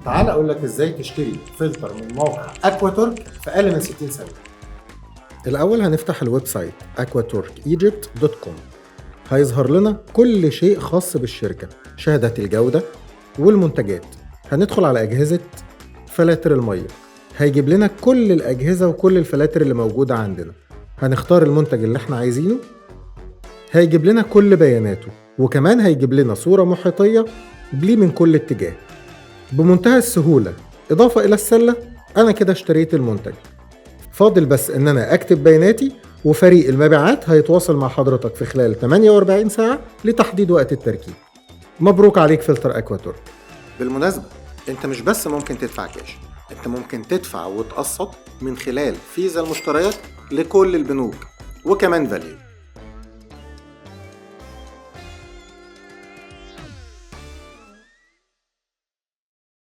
تعال اقول لك ازاي تشتري فلتر من موقع اكواتورك في اقل من 60 ثانيه. الاول هنفتح الويب سايت aquaturkegypt.com. هيظهر لنا كل شيء خاص بالشركه، شهادات الجوده والمنتجات. هندخل على اجهزه فلاتر الميه، هيجيب لنا كل الاجهزه وكل الفلاتر اللي موجوده عندنا. هنختار المنتج اللي احنا عايزينه، هيجيب لنا كل بياناته، وكمان هيجيب لنا صوره محيطيه بليه من كل اتجاه بمنتهى السهولة. إضافة إلى السلة، أنا كده اشتريت المنتج، فاضل بس إن أنا أكتب بياناتي، وفريق المبيعات هيتواصل مع حضرتك في خلال 48 ساعة لتحديد وقت التركيب. مبروك عليك فلتر أكواتورك. بالمناسبة، أنت مش بس ممكن تدفع كاش، أنت ممكن تدفع وتقسط من خلال فيزا المشتريات لكل البنوك وكمان فاليو.